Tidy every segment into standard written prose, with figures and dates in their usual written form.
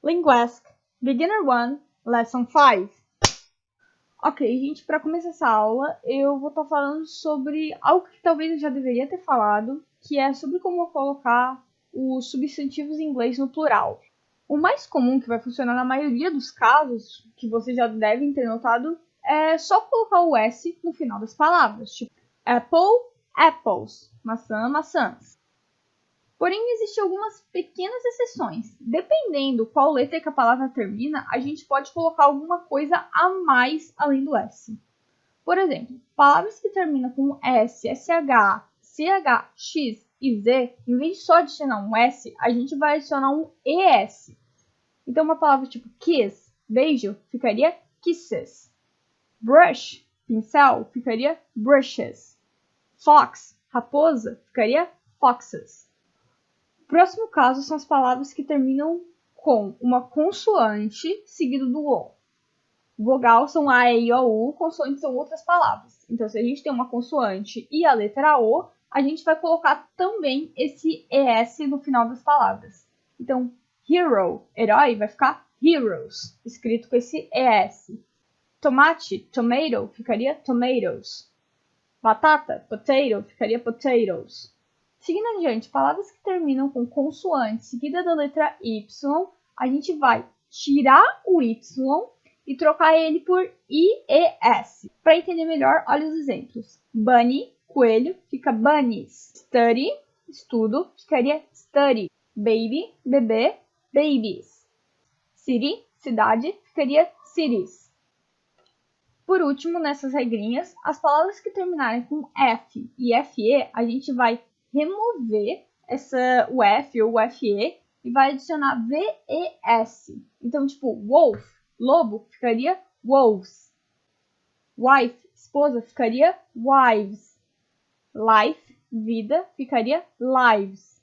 Linguask, Beginner 1, Lesson 5. Ok, gente, para começar essa aula, eu vou estar falando sobre algo que talvez eu já deveria ter falado, que é sobre como colocar os substantivos em inglês no plural. O mais comum, que vai funcionar na maioria dos casos, que vocês já devem ter notado, é só colocar o S no final das palavras, tipo apple, apples, maçã, maçãs. Porém, existem algumas pequenas exceções. Dependendo qual letra que a palavra termina, a gente pode colocar alguma coisa a mais além do S. Por exemplo, palavras que terminam com S, SH, CH, X e Z, em vez de só adicionar um S, a gente vai adicionar um ES. Então, uma palavra tipo kiss, beijo, ficaria kisses. Brush, pincel, ficaria brushes. Fox, raposa, ficaria foxes. Próximo caso são as palavras que terminam com uma consoante seguido do O. Vogal são A, E, I, O, U, consoantes são outras palavras. Então, se a gente tem uma consoante e a letra O, a gente vai colocar também esse ES no final das palavras. Então, hero, herói, vai ficar heroes, escrito com esse ES. Tomate, tomato, ficaria tomatoes. Batata, potato, ficaria potatoes. Seguindo adiante, palavras que terminam com consoante seguida da letra Y, a gente vai tirar o Y e trocar ele por IES. Para entender melhor, olha os exemplos. Bunny, coelho, fica bunnies. Study, estudo, ficaria study. Baby, bebê, babies. City, cidade, ficaria cities. Por último, nessas regrinhas, as palavras que terminarem com F e FE, a gente vai remover o F ou o FE e vai adicionar VES. Então, tipo, wolf, lobo, ficaria wolves. Wife, esposa, ficaria wives. Life, vida, ficaria lives.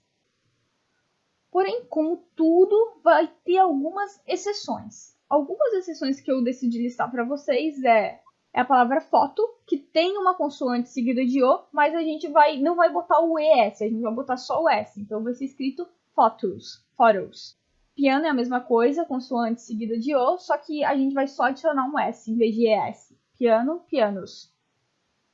Porém, como tudo, vai ter algumas exceções. Algumas exceções que eu decidi listar para vocês é a palavra foto, que tem uma consoante seguida de O, mas a gente não vai botar o ES, a gente vai botar só o S. Então vai ser escrito photos, photos. Piano é a mesma coisa, consoante seguida de O, só que a gente vai só adicionar um S em vez de ES. Piano, pianos.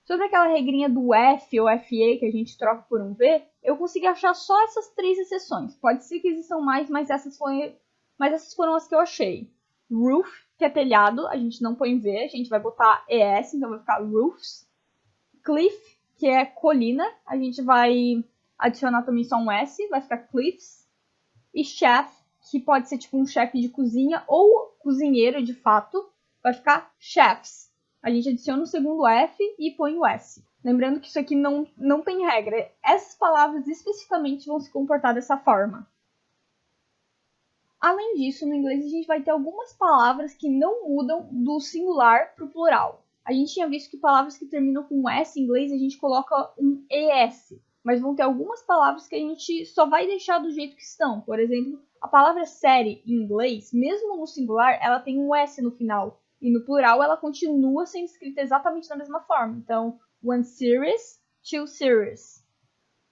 Sobre aquela regrinha do F ou FE que a gente troca por um V, eu consegui achar só essas 3 exceções. Pode ser que existam mais, mas essas foram as que eu achei. Roof, que é telhado, a gente não põe V, a gente vai botar ES, então vai ficar roofs. Cliff, que é colina, a gente vai adicionar também só um S, vai ficar cliffs. E chef, que pode ser tipo um chefe de cozinha ou cozinheiro de fato, vai ficar chefs. A gente adiciona o segundo F e põe o S. Lembrando que isso aqui não tem regra. Essas palavras especificamente vão se comportar dessa forma. Além disso, no inglês a gente vai ter algumas palavras que não mudam do singular para o plural. A gente tinha visto que palavras que terminam com S em inglês a gente coloca um ES. Mas vão ter algumas palavras que a gente só vai deixar do jeito que estão. Por exemplo, a palavra série em inglês, mesmo no singular, ela tem um S no final. E no plural ela continua sendo escrita exatamente da mesma forma. Então, one series, two series.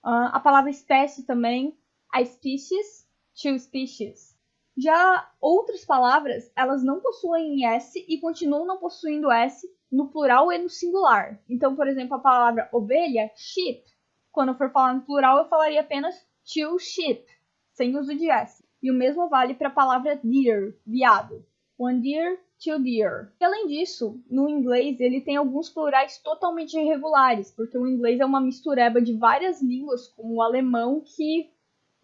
A palavra espécie também, a species, two species. Já outras palavras, elas não possuem S e continuam não possuindo S no plural e no singular. Então, por exemplo, a palavra ovelha, sheep. Quando eu for falar no plural, eu falaria apenas two sheep, sem uso de S. E o mesmo vale para a palavra deer, veado. One deer, two deer. E além disso, no inglês ele tem alguns plurais totalmente irregulares, porque o inglês é uma mistureba de várias línguas, como o alemão, que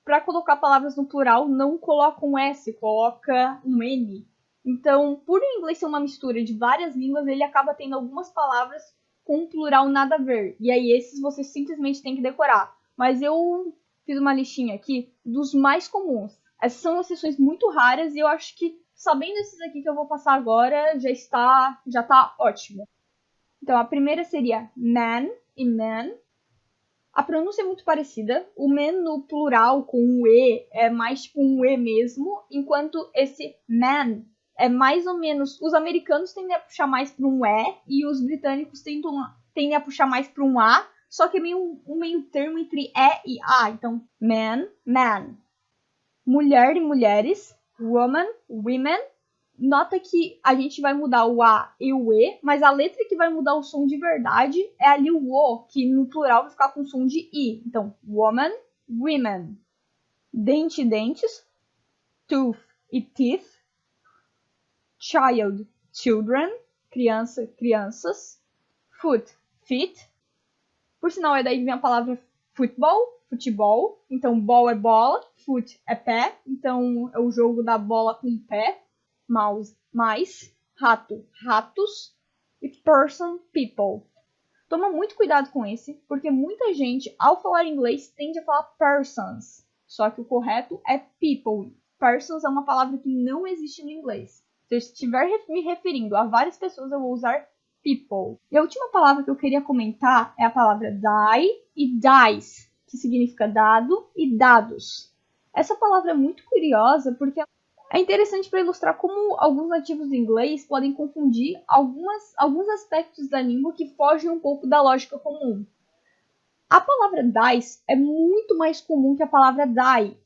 para colocar palavras no plural não coloca um S, coloca um N. Então, por o inglês ser uma mistura de várias línguas, ele acaba tendo algumas palavras com um plural nada a ver. E aí esses você simplesmente tem que decorar. Mas eu fiz uma listinha aqui dos mais comuns. Essas são exceções muito raras e eu acho que sabendo esses aqui que eu vou passar agora, já tá ótimo. Então, a primeira seria man e man. A pronúncia é muito parecida. O man no plural com o E é mais tipo um E mesmo, enquanto esse man é mais ou menos... Os americanos tendem a puxar mais para um E e os britânicos tendem a puxar mais para um A, só que é meio um meio termo entre E e A. Então, man, man. Mulher e mulheres. woman, women. Nota que a gente vai mudar o A e o E, mas a letra que vai mudar o som de verdade é ali o O, que no plural vai ficar com som de I. Então, woman, women. Dente, dentes. Tooth e teeth. Child, children. Criança, crianças. Foot, feet. Por sinal, é daí que vem a palavra futebol, futebol. Então, ball é bola, foot é pé. Então, é o jogo da bola com o pé. Mouse, mais. Rato, ratos. E person, people. Toma muito cuidado com esse, porque muita gente, ao falar inglês, tende a falar persons. Só que o correto é people. Persons é uma palavra que não existe no inglês. Se eu estiver me referindo a várias pessoas, eu vou usar people. E a última palavra que eu queria comentar é a palavra die e dice, que significa dado e dados. Essa palavra é muito curiosa porque é interessante para ilustrar como alguns nativos do inglês podem confundir alguns aspectos da língua que fogem um pouco da lógica comum. A palavra dice é muito mais comum que a palavra die,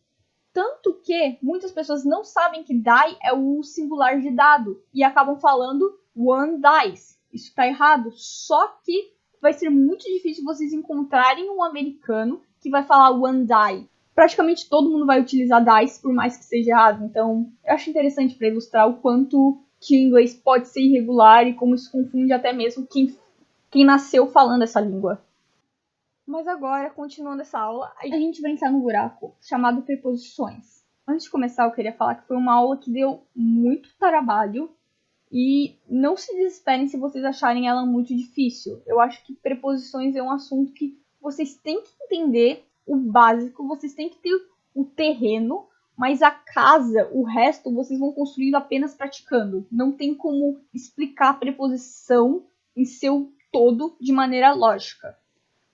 tanto que muitas pessoas não sabem que die é o singular de dado e acabam falando one dice. Isso está errado, só que vai ser muito difícil vocês encontrarem um americano que vai falar one die. Praticamente todo mundo vai utilizar dice, por mais que seja errado. Então, eu acho interessante para ilustrar o quanto que o inglês pode ser irregular e como isso confunde até mesmo quem nasceu falando essa língua. Mas agora, continuando essa aula, a gente vai entrar no buraco chamado preposições. Antes de começar, eu queria falar que foi uma aula que deu muito trabalho e não se desesperem se vocês acharem ela muito difícil. Eu acho que preposições é um assunto que vocês têm que entender o básico, vocês têm que ter o terreno, mas a casa, o resto, vocês vão construindo apenas praticando. Não tem como explicar a preposição em seu todo de maneira lógica.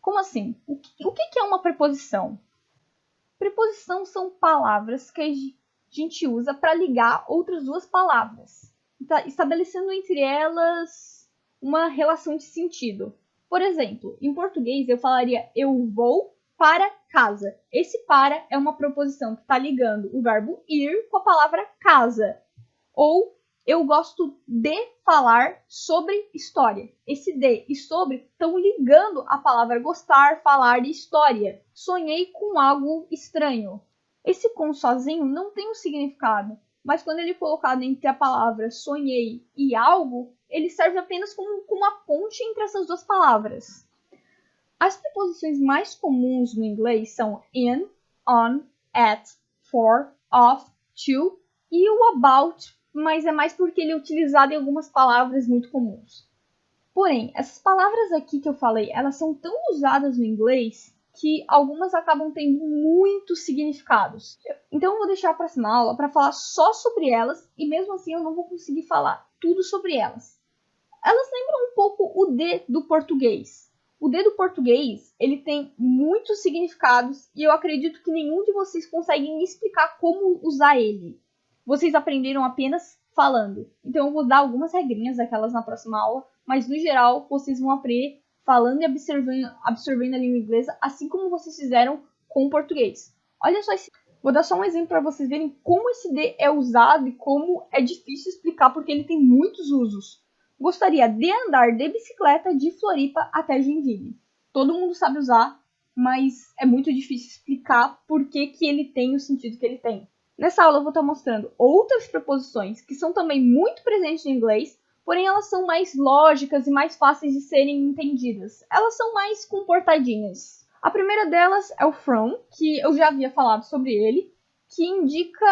Como assim? O que é uma preposição? Preposição são palavras que a gente usa para ligar outras duas palavras, estabelecendo entre elas uma relação de sentido. Por exemplo, em português eu falaria eu vou para casa. Esse para é uma preposição que está ligando o verbo ir com a palavra casa. Ou eu gosto de falar sobre história. Esse de e sobre estão ligando a palavra gostar, falar de história. Sonhei com algo estranho. Esse com sozinho não tem um significado, mas quando ele é colocado entre a palavra sonhei e algo, ele serve apenas como uma ponte entre essas duas palavras. As preposições mais comuns no inglês são in, on, at, for, of, to e o about, mas é mais porque ele é utilizado em algumas palavras muito comuns. Porém, essas palavras aqui que eu falei, elas são tão usadas no inglês que algumas acabam tendo muitos significados. Então eu vou deixar a próxima aula para falar só sobre elas e mesmo assim eu não vou conseguir falar tudo sobre elas. Elas lembram um pouco o D do português. O D do português, ele tem muitos significados e eu acredito que nenhum de vocês consegue me explicar como usar ele. Vocês aprenderam apenas falando. Então eu vou dar algumas regrinhas daquelas na próxima aula, mas no geral vocês vão aprender falando e absorvendo a língua inglesa, assim como vocês fizeram com o português. Olha só esse. Vou dar só um exemplo para vocês verem como esse D é usado e como é difícil explicar porque ele tem muitos usos. Gostaria de andar de bicicleta de Floripa até Joinville. Todo mundo sabe usar, mas é muito difícil explicar por que ele tem o sentido que ele tem. Nessa aula eu vou estar mostrando outras preposições que são também muito presentes no inglês, porém elas são mais lógicas e mais fáceis de serem entendidas. Elas são mais comportadinhas. A primeira delas é o from, que eu já havia falado sobre ele, que indica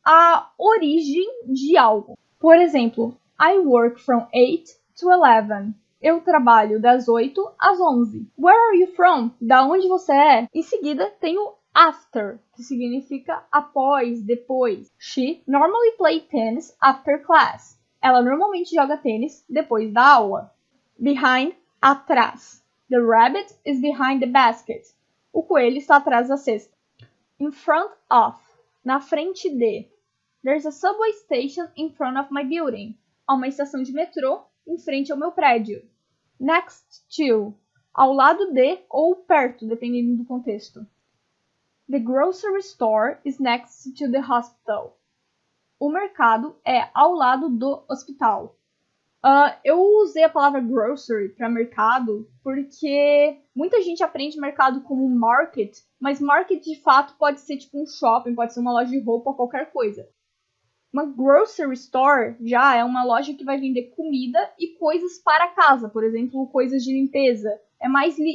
a origem de algo. Por exemplo, I work from 8 to 11. Eu trabalho das 8 às 11. Where are you from? Da onde você é? Em seguida, tem o after, que significa após, depois. She normally plays tennis after class. Ela normalmente joga tênis depois da aula. Behind, atrás. The rabbit is behind the basket. O coelho está atrás da cesta. In front of, na frente de. There's a subway station in front of my building. Há uma estação de metrô em frente ao meu prédio. Next to, ao lado de ou perto, dependendo do contexto. The grocery store is next to the hospital. O mercado é ao lado do hospital. Eu usei a palavra grocery para mercado porque muita gente aprende mercado como market, mas market de fato pode ser tipo um shopping, pode ser uma loja de roupa ou qualquer coisa. Uma grocery store já é uma loja que vai vender comida e coisas para casa, por exemplo, coisas de limpeza.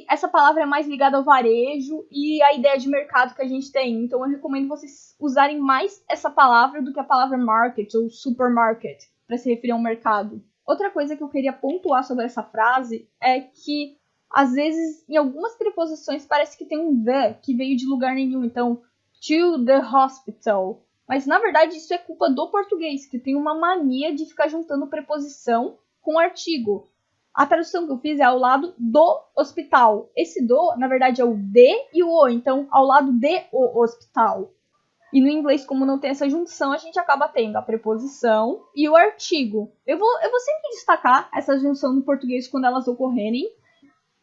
Essa palavra é mais ligada ao varejo e à ideia de mercado que a gente tem. Então eu recomendo vocês usarem mais essa palavra do que a palavra market ou supermarket para se referir a um mercado. Outra coisa que eu queria pontuar sobre essa frase é que às vezes em algumas preposições parece que tem um the que veio de lugar nenhum. Então, to the hospital. Mas, na verdade, isso é culpa do português, que tem uma mania de ficar juntando preposição com artigo. A tradução que eu fiz é ao lado do hospital. Esse do, na verdade, é o de e o. Então, ao lado de o hospital. E no inglês, como não tem essa junção, a gente acaba tendo a preposição e o artigo. Eu vou sempre destacar essa junção no português quando elas ocorrerem.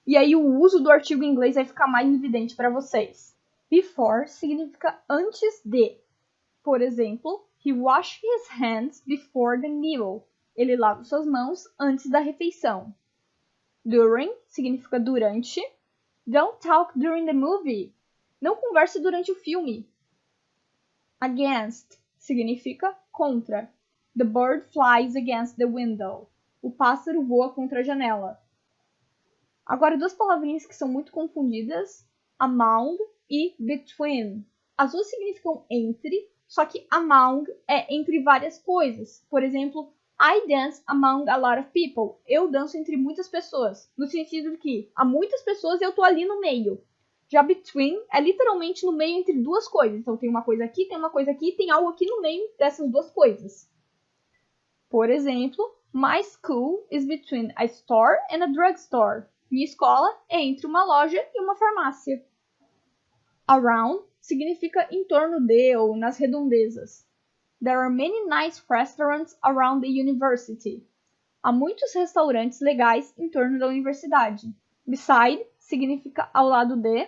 E aí o uso do artigo em inglês vai ficar mais evidente para vocês. Before significa antes de. Por exemplo, he washed his hands before the meal. Ele lava suas mãos antes da refeição. During significa durante. Don't talk during the movie. Não converse durante o filme. Against significa contra. The bird flies against the window. O pássaro voa contra a janela. Agora, duas palavrinhas que são muito confundidas. Among e between. As duas significam entre, só que among é entre várias coisas. Por exemplo, I dance among a lot of people. Eu danço entre muitas pessoas. No sentido de que há muitas pessoas e eu tô ali no meio. Já between é literalmente no meio entre duas coisas. Então tem uma coisa aqui, tem uma coisa aqui, tem algo aqui no meio dessas duas coisas. Por exemplo, my school is between a store and a drugstore. Minha escola é entre uma loja e uma farmácia. Around significa em torno de ou nas redondezas. There are many nice restaurants around the university. Há muitos restaurantes legais em torno da universidade. Beside significa ao lado de.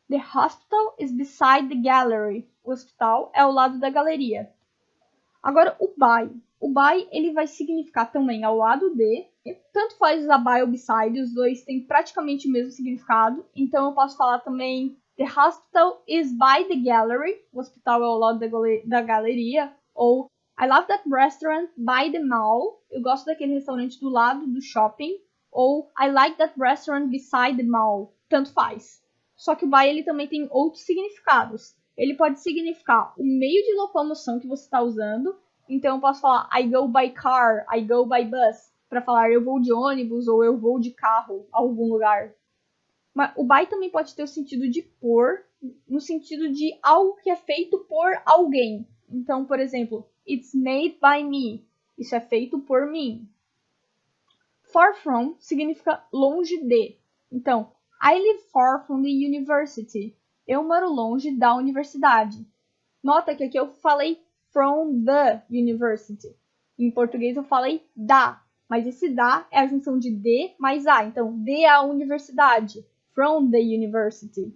The hospital is beside the gallery. O hospital é ao lado da galeria. Agora, o by. O by ele vai significar também ao lado de. Tanto faz usar by ou beside, os dois têm praticamente o mesmo significado. Então, eu posso falar também the hospital is by the gallery. O hospital é ao lado da galeria. Ou I love that restaurant by the mall. Eu gosto daquele restaurante do lado do shopping. Ou I like that restaurant beside the mall. Tanto faz. Só que o by ele também tem outros significados. Ele pode significar o meio de locomoção que você está usando. Então eu posso falar I go by car, I go by bus. Para falar eu vou de ônibus ou eu vou de carro a algum lugar. Mas o by também pode ter o sentido de por, no sentido de algo que é feito por alguém. Então, por exemplo, it's made by me. Isso é feito por mim. Far from significa longe de. Então, I live far from the university. Eu moro longe da universidade. Nota que aqui eu falei from the university. Em português eu falei da, mas esse da é a junção de mais a. Então, de a universidade. From the university.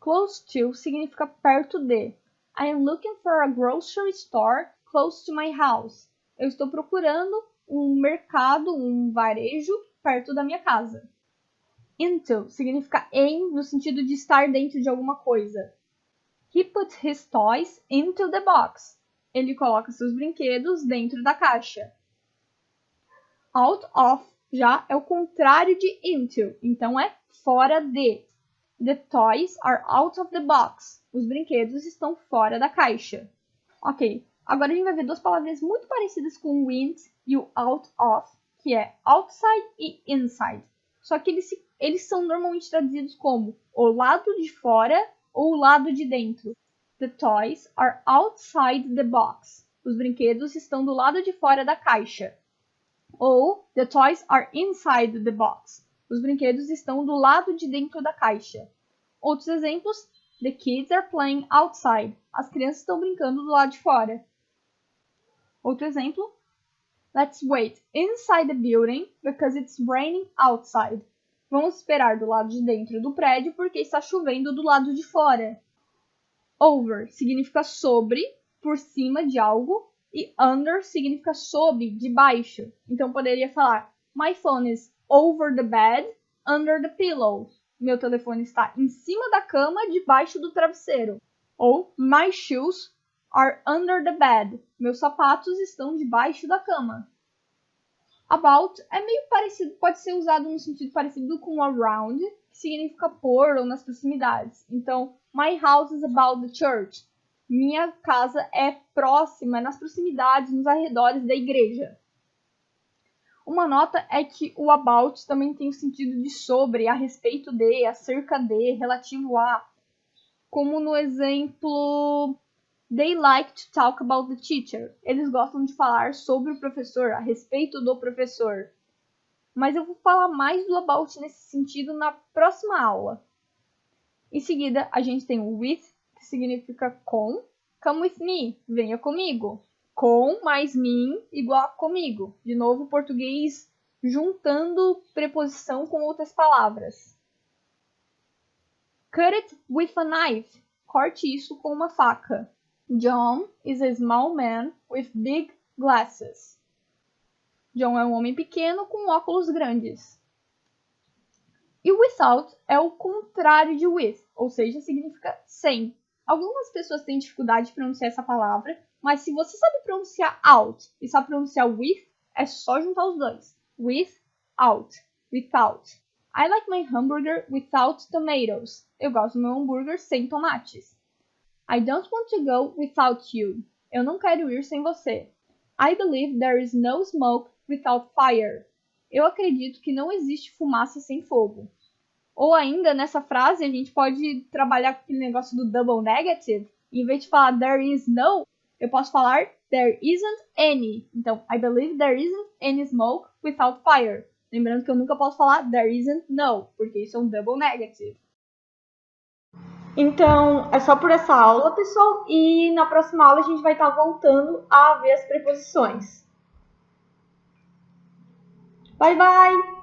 Close to significa perto de. I am looking for a grocery store close to my house. Eu estou procurando um mercado, um varejo perto da minha casa. Into significa em, no sentido de estar dentro de alguma coisa. He put his toys into the box. Ele coloca seus brinquedos dentro da caixa. Out of já é o contrário de into, então é fora de. The toys are out of the box. Os brinquedos estão fora da caixa. Ok, agora a gente vai ver duas palavras muito parecidas com o in e o out of, que é outside e inside. Só que eles são normalmente traduzidos como o lado de fora ou o lado de dentro. The toys are outside the box. Os brinquedos estão do lado de fora da caixa. Ou the toys are inside the box. Os brinquedos estão do lado de dentro da caixa. Outros exemplos: the kids are playing outside. As crianças estão brincando do lado de fora. Outro exemplo: let's wait inside the building because it's raining outside. Vamos esperar do lado de dentro do prédio porque está chovendo do lado de fora. Over significa sobre, por cima de algo, e under significa sob, debaixo. Então poderia falar: My phone is over the bed, under the pillow. Meu telefone está em cima da cama, debaixo do travesseiro. Ou My shoes are under the bed. Meus sapatos estão debaixo da cama. About é meio parecido, pode ser usado no sentido parecido com around, que significa por ou nas proximidades. Então, my house is about the church. Minha casa é próxima, nas proximidades, nos arredores da igreja. Uma nota é que o about também tem o sentido de sobre, a respeito de, acerca de, relativo a. Como no exemplo, they like to talk about the teacher. Eles gostam de falar sobre o professor, a respeito do professor. Mas eu vou falar mais do about nesse sentido na próxima aula. Em seguida, a gente tem o with, que significa com. Come with me, venha comigo. Com mais me igual a comigo. De novo, português juntando preposição com outras palavras. Cut it with a knife. Corte isso com uma faca. John is a small man with big glasses. John é um homem pequeno com óculos grandes. E without é o contrário de with, ou seja, significa sem. Algumas pessoas têm dificuldade de pronunciar essa palavra, mas se você sabe pronunciar out e sabe pronunciar with, é só juntar os dois. Without. I like my hamburger without tomatoes. Eu gosto do meu hambúrguer sem tomates. I don't want to go without you. Eu não quero ir sem você. I believe there is no smoke without fire. Eu acredito que não existe fumaça sem fogo. Ou ainda, nessa frase, a gente pode trabalhar com aquele negócio do double negative. Em vez de falar there is no, eu posso falar there isn't any. Então, I believe there isn't any smoke without fire. Lembrando que eu nunca posso falar there isn't no, porque isso é um double negative. Então, é só por essa aula, pessoal. E na próxima aula a gente vai estar voltando a ver as preposições. Bye, bye!